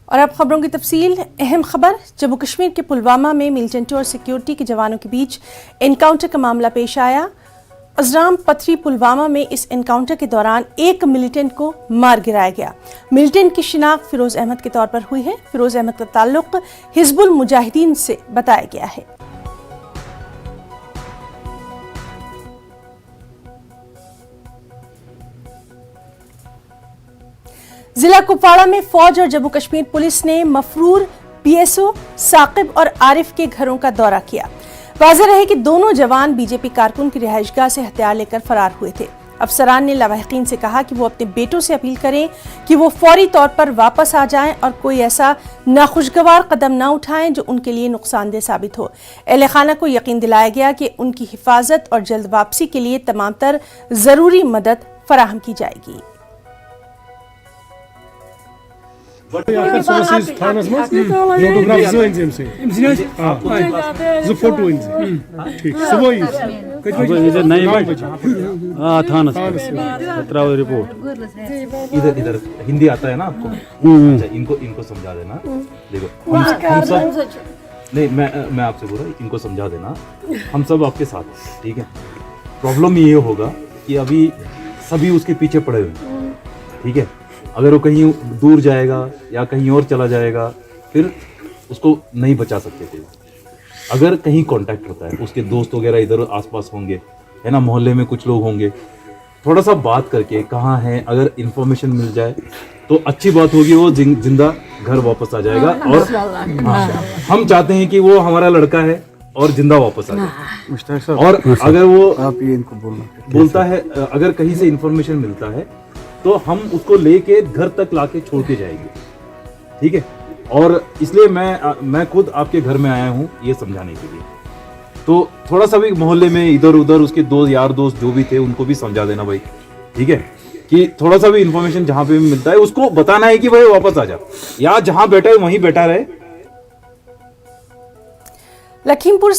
और अब खबरों की तफसील। अहम खबर, जम्मू कश्मीर के पुलवामा में मिलिटेंटों और सिक्योरिटी के जवानों के बीच एनकाउंटर का मामला पेश आया। अजराम पथरी पुलवामा में इस एनकाउंटर के दौरान एक मिलिटेंट को मार गिराया गया। मिलिटेंट की शिनाख्त फिरोज अहमद के तौर पर हुई है। फिरोज अहमद का ताल्लुक हिजबुल मुजाहिदीन से बताया गया है। जिला कुपवाड़ा में फौज और जम्मू कश्मीर पुलिस ने मफरूर, PSO, साकिब और आरिफ के घरों का दौरा किया। वाज़ेह रहे कि दोनों जवान बीजेपी कारकुन की रिहाइशगाह से हथियार लेकर फरार हुए थे। अफसरान ने लवाहिकीन से कहा कि वो अपने बेटों से अपील करें कि वो फौरी तौर पर वापस आ जाएं और कोई ऐसा नाखुशगवार कदम न उठाएं जो उनके लिए नुकसानदेह साबित हो। अहले खाना को यकीन दिलाया गया कि उनकी हिफाजत और जल्द वापसी के लिए तमाम तर जरूरी मदद फराहम की जाएगी। इधर हिंदी आता है ना आपको? अच्छा, इनको समझा देना। देखो हम सब नहीं, मैं आपसे बोल रहा हूँ, इनको समझा देना, हम सब आपके साथ हैं, ठीक है? प्रॉब्लम ये होगा कि अभी सभी उसके पीछे पड़े हुए हैं, ठीक है? अगर वो कहीं दूर जाएगा या कहीं और चला जाएगा फिर उसको नहीं बचा सकते थे। अगर कहीं कांटेक्ट होता है, उसके दोस्त वगैरह इधर आसपास होंगे, है ना, मोहल्ले में कुछ लोग होंगे, थोड़ा सा बात करके कहाँ है, अगर इंफॉर्मेशन मिल जाए तो अच्छी बात होगी, वो जिंदा घर वापस आ जाएगा। और हम चाहते हैं कि वो हमारा लड़का है और जिंदा वापस आ जाए। और अगर वो आप ये इनको बोलता है, अगर कहीं से इंफॉर्मेशन मिलता है तो हम उसको लेके घर तक लाके छोड़ के जाएंगे, ठीक है? और इसलिए मैं खुद आपके घर में आया हूँ ये समझाने के लिए। तो थोड़ा सा भी मोहल्ले में इधर उधर उसके दो यार दोस्त जो भी थे उनको भी समझा देना भाई, ठीक है? कि थोड़ा सा भी इंफॉर्मेशन जहाँ पे भी मिलता है उसको बताना है कि भाई वापस आ जा, या जहाँ बैठा है वहीं बैठा रहे। लखीमपुर